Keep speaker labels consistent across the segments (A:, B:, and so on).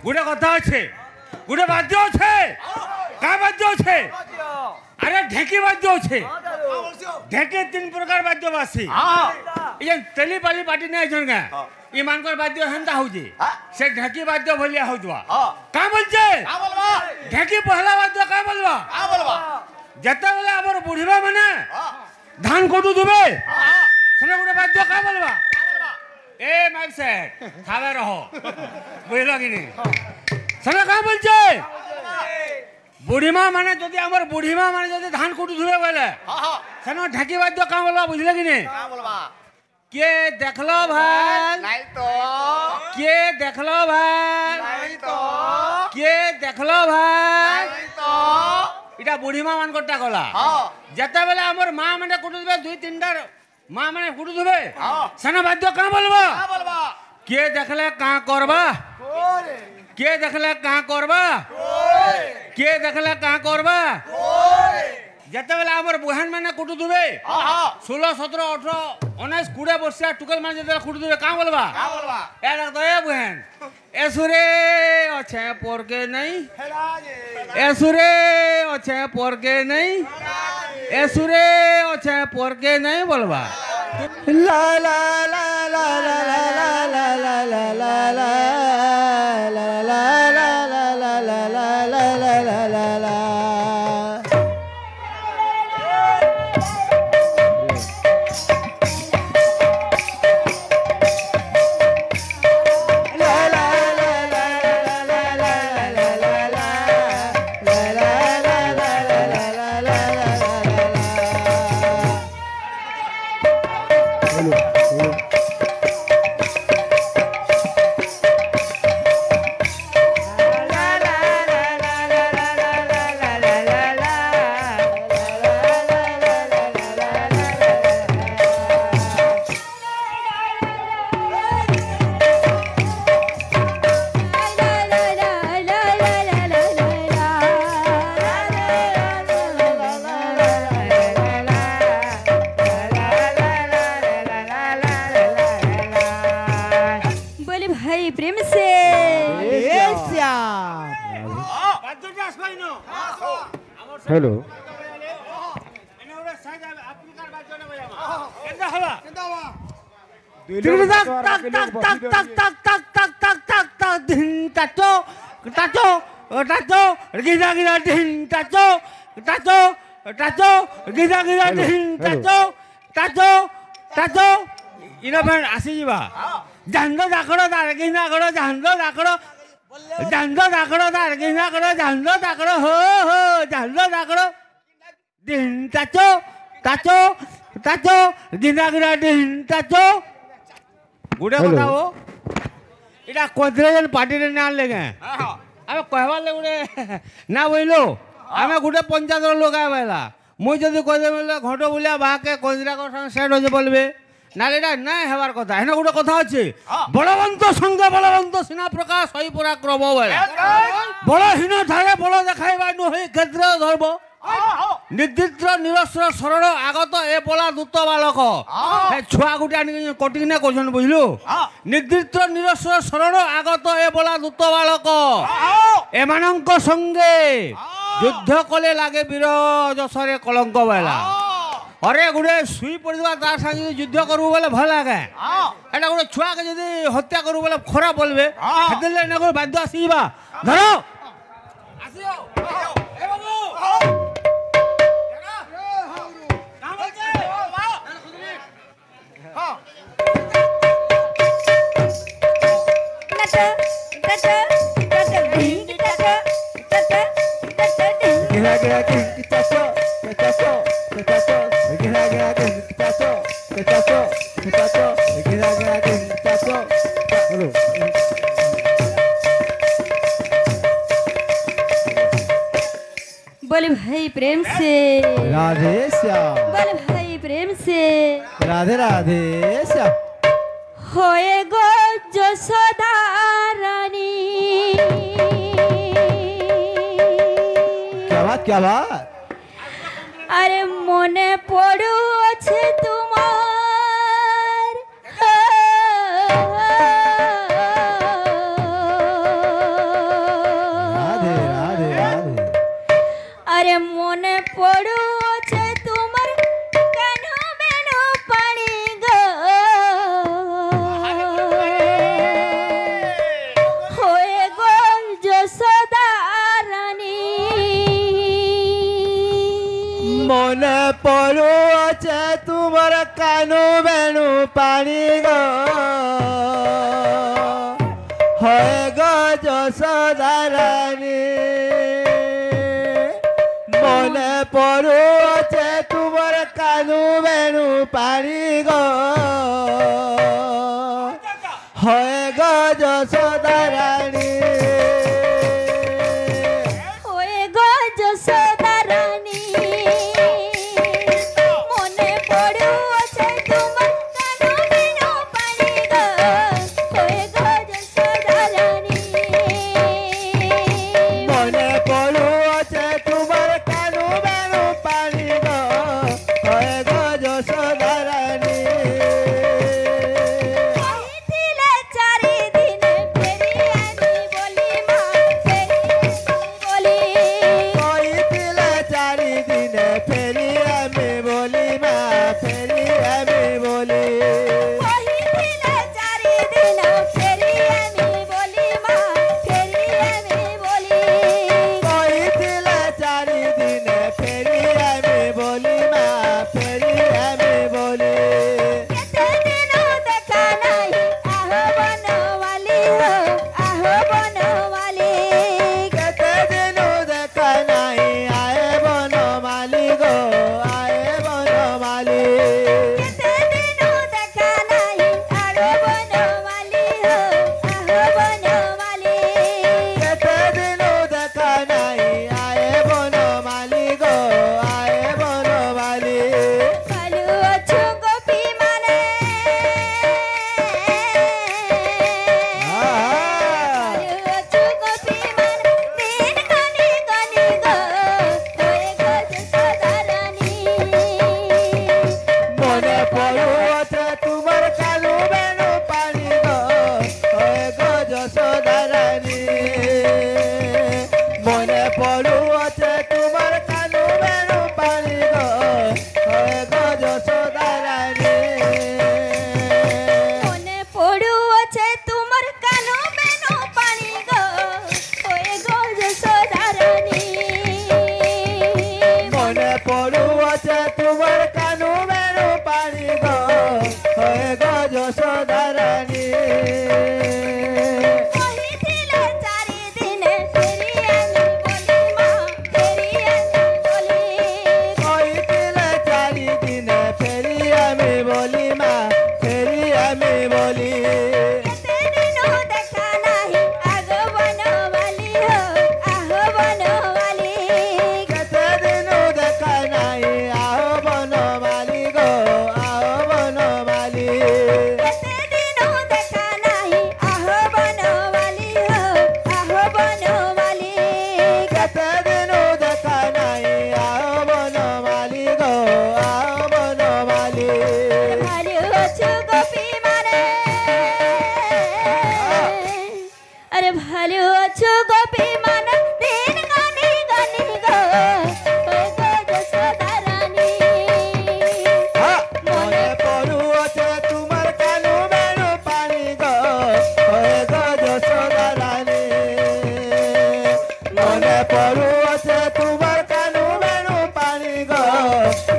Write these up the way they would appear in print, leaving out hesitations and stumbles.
A: গোটে কথা আছে গোটে বাদ্য আছে কা বাদ্য আছে আরে ঢেকি বাদ্য আছে ঢেকি 3 প্রকার বাদ্য বাসি এই তেলি পালি পাটি নাই জন গা ইমানকর বাদ্য হেন্তা হউজি সে ঢেকি বাদ্য ভলিয়া হউতবা কা বলছে ঢেকি পহলা বাদ্য কা বলবা যেতে বলে আমার বুড়িবা মানে ধান কটু দেবে সেটা গোটে বাদ্য কা বলবা এ মাইক সেট থাবে রহ বুঝল কি নি সেটা কা বলছে বুড়িমা মানে যদি আমার বুড়িমা মানে যদি ধান কুটু ধুবে বলে সেন ঢাকি বাদ্য কা বলবা বুঝলে কি নি কে দেখলো ভাই নাই তো কে দেখলো ভাই নাই তো কে দেখলো ভাই নাই তো এটা বুড়িমা মানকরটা কলা যেতে বেলে আমার মা মানে কুটু দেবে 2-3টার মা মানে কুটু দেবে সেন বাদ্য কা বলবা কে দেখলে কা করবা কে দেখলে কা করবা কে দেখলে কা করবা যেতে বেলে আমার বুহান মানে কুটু দেবে 16, 17, 18, 19, 20 বর্ষিয়া টুকেল মানে যেতে কুটু দেবে কা বলবা এ দেখতো এ বুহান এসুরে আছে পরকে নাই এসুরে আছে পরকে নাই এসুরে আছে পরকে নাই বলবা লা লা লা লা লা লা লা লা লা লা লা
B: हेलो
A: আসিযা জান্দ দাখড় তার গিনা করো জান্দ দাখড় জান্দ দাখড় তার গিনা করো জান্দ দাখড় হো হো জান্দ দাখড় দিন তাচো তাচো তাচো গিনা গিনা দিন তাচো গুড়ে কথা ও এটা কদ্রেজন পার্টিরে না লেগে আমি কহবার লে গুড়ে না বইলো আমি গুড়ে পঞ্চায়েত লোক আইলা মুই যদি কইদে বলে ঘট বলিয়া বাকে কদ্রা কথা সেট হয়ে বলবে না এটা নাই হবার কথা হেন গোটে কথা আছে বলবন্ত সঙ্গে বলবন্ত সিনা প্রকাশ হই পরাক্রম বলে বলহীন ধারে বল দেখাইবা নহি ক্ষেত্র ধর্ম নির্দিষ্ট নিরস্ত্র সরল আগত এ বলা দূত বালক ছুয়া গুটি আনি কটিকিনে করছেন বুঝলু নির্দিষ্ট নিরস্ত্র সরল আগত এ বলা দূত বালক এমানঙ্ক সঙ্গে যুদ্ধ কলে লাগে বীর যশরে কলঙ্ক বেলা অরে গুড়ে শুই পড়া তার সাথে যদি যুদ্ধ করবো বলে ভাল লাগে এটা গোটে ছুয়াকে যদি হত্যা করবো বলে খরাপ বলবে সেদিন এনে করে বাধ্য আসিবা ধরো
C: बोले भाई प्रेम से
B: राधे श्याम
C: बोले भाई प्रेम से
B: राधे राधे श्याम
C: होए गो যশোদা রানী
B: क्या बात
C: अरे মনে পড়ছে তোমার
B: মনে পড়ুছে তোমার কানু বেনু পানি গো হয় গো যশোদা রানী মনে পড়ুছে তোমার কানু বেনু পানি গো হয় গো যশোদা রানী
C: ওয়ে গো যশোদা রানী মনে পড়ুছে তোমার কানু বেনু পানি গো ওয়ে গো যশোদা রানী
B: মনে পড়ুছে তোমার কানু বেনু পানি গো হয় গো যশোদা রানী
C: কহিছিলে চারি দিনে ফেরি আমি বলি মা ফেরি বলি
B: কইছিলে চারি দিনে ফেরি আমি বলি মা ফেরি আমি বলি
C: কহিছিলে চারি দিন ফেরি আমি বলি মা ফেরি আমি বলি
B: কইছিলে চারি দিনে ফেরি আমি বলি মা ফেরি আমি বলি
C: কেতে দিন দেখা নাই আহ বনওয়ালি হো আহ বনওয়ালি
B: কেতে দিনু দেখা নাই আয়ে বনমালি গো আয়ে বনমালি
C: কেতে দিন দেখা নাই আর বনওয়ালি হো আহ বনওয়ালি
B: কেতে দিনু দেখা নাই আয়ে বনমালি গো আয়ে বনমালি
C: ভালো আছো গোপী মানে ভালো আছো গোপী মানে দিন গানি গানি গো হয়ে গো যশোদা রানী
B: মনে পড়ুছে তোমার কালু বেনু পানি গো হয় গো যশোদা রানী মনে পড়ুছে তোমার কালু বেনু পানি গো হয় গো যশোদা রানী
C: মনে পড়ুছে তোমার কানু বেনু পানি গো হয়ে গো যশোদা রানী
B: মনে পড়ুছে তোমার কানু বেনু পানি গো হয় গো যশোদা রানী
C: কহিছিলে চারি দিনে ফেরি আমি বলি মা ফেরি আমি বলি
B: কইছিলে চারি দিনে ফেরি আমি বলি মা ফেরি আমি বলি
C: কেতে দিন দেখা নাহি আগ বনওয়ালি হো আহ বনওয়ালি
B: কেতে দিনু দেখা নাই আহ বনমালি গো আহ বনমালি
C: কেতে দিন দেখা নাহি আহ বনওয়ালি হো আহ বনওয়ালি
B: কেতে দিনু দেখা নাই আহ বনমালি গো আহ বনমালি
C: ভালো আছো গোপী মানে আরে ভালো আছো গোপী মানে দিন গানি গানি গো ওই গো যশোদা রানী
B: মনে পড়ুছে তোমার কানু বেনু পানি গো হয় গো যশোদা রানী মনে পড়ুছে তোমার কানু বেনু পানি গো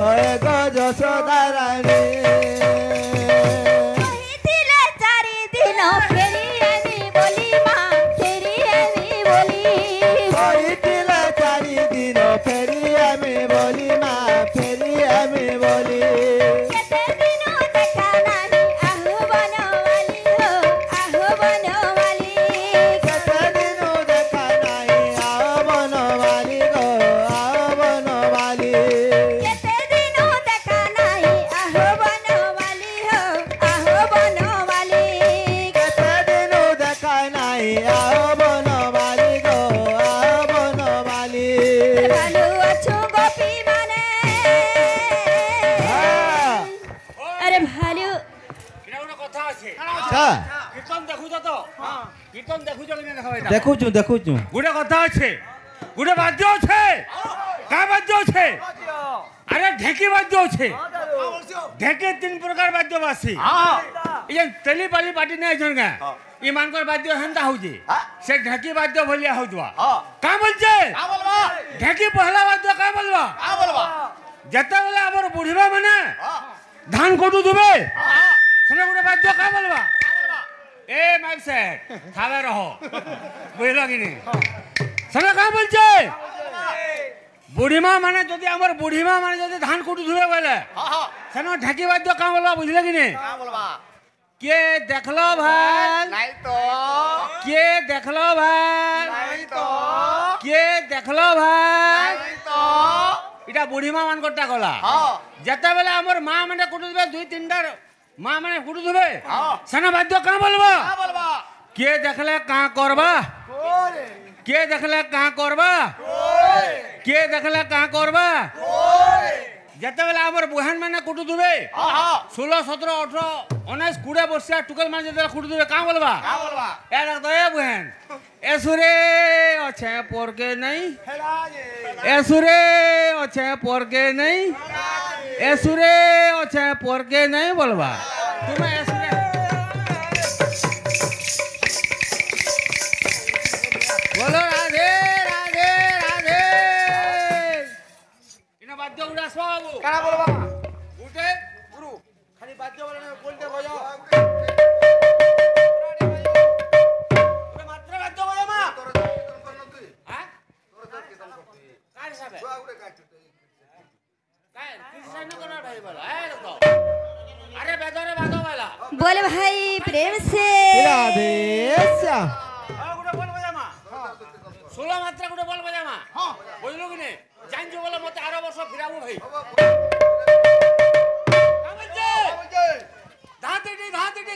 B: হয় গো যশোদা রানী
C: কহিছিলে চারি দিন ফেরি আমি বলি মা ফেরি আমি বলি
B: কইছিলে চারি দিন ফেরি আমি বলি মা ফেরি আমি বলি
C: কেতে দিন দেখা নাহি আহ বনওয়ালি হো আহ বনওয়ালি
B: কেতে দিনু দেখা নাই আহ বনমালি গো আহ বনমালি
C: কেতে দিন দেখা নাহি আহ বনওয়ালি হো আহ বনওয়ালি
B: কেতে দিনু দেখা নাই আহ বনমালি গো আহ বনমালি
C: ভালো আছো গোপী মানে আরে ভালো
A: এটা কোনো কথা আছে
B: আচ্ছা
A: কীর্তন দেখুছ তো কীর্তন দেখুছ কি না দেখো এটা
B: দেখুছু দেখুছু
A: ଗୋଟେ କଥା ଅଛି ଗୋଟେ ବାଦ୍ୟ ଅଛି କା ବାଦ୍ୟ ଅଛି আরে ঢেকি বাদ্য আছে ঢেকি তিন প্রকার বাদ্য বাসি এই তেলি পালি পাটি নাই জনগা ইমানকর বাদ্য হেন্তা হউছে সে ঢেকি বাদ্য ভলিয়া হউতবা কা বলছে ঢেকি পহলা বাদ্য কা বলবা যেতবেলে আমার বুড়িবা মানে ধান কটু দেবে সেটা গোটে বাদ্য কা বলবা এ মাইক সেট খাবে রহ বুঝল কি নি সেটা কা বলছে বুড়িমা মানে যদি আমার বুড়িমা মানে যদি ধান কুটু ধুবে বলে সেন ঢাকি বাদ্য কা বলবা বুঝলে কি নি কে দেখলো ভাই কে দেখলো ভাই কে দেখলো ভাই এটা বুড়িমা মানকরটা গলা যেতবেলে আমার মা মানে কুটু দেবে 2-3টার মা মানে কুটু দেবে সেনা বাদ্য কা বলবা কে দেখলে কা করবা কে দেখলে কা করবা কে দেখলে কা করবা যেতবেলে আমার বুহান মানে কুটু দেবে 16, 17, 18, 19, 20 বর্ষিয়া টুকেল মানে যেতবেলে কুটু দেবে কা বলবা এ দেখো এ বুহান এসুরে আছে পরকে নাই এসুরে আছে পরকে নাই এসুরে আছে পরকে নাই বলবা তুমি এসুরে বলো রাধে রাধে রাধে ইনা বাদ্য উড়ে আসবা বাবু
B: কারা বলবা
A: উঠে গুরু খালি বাদ্য বলে না বলতে বজো মাত্র বাদ্য বলে মা হ্যাঁ কার হিসাবে কার কৃষ্ণ কোনা ভাই বলা এ দেখো আরে বেদরে বাদো বলা
C: बोले भाई प्रेम से
B: রাধে শ্যাম
A: গুড়ে বল বাজামা 16 মাত্রা গুড়ে বল বাজামা বুঝলো কি নে জানজো বলে মতে 18 বছর ফিরাবো ভাই ধাতে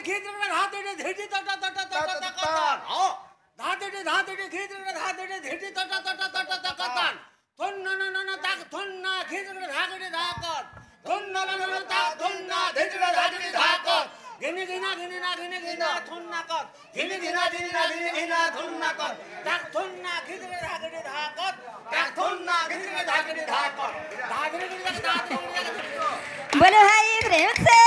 A: খিচড়ে ধাতে ধেটি তটা তটা তটা তটা ধাতে খিচড়ে ধাতে ধেটি তটা তটা তটা তটা থন না না না তাক থন না খিচড়ে ধাগড়ে ধাকত থন না না না তাক থন না ধেচড়ে ধাগড়ে ধাকত গিনে গিনা থন না কত গিনে গিনা থন না কত তাক থন না খিচড়ে ধাগড়ে ধাকত তাক থন না খিচড়ে ধাগড়ে ধাকত ধাগড়ে
C: बोले भाई प्रेम से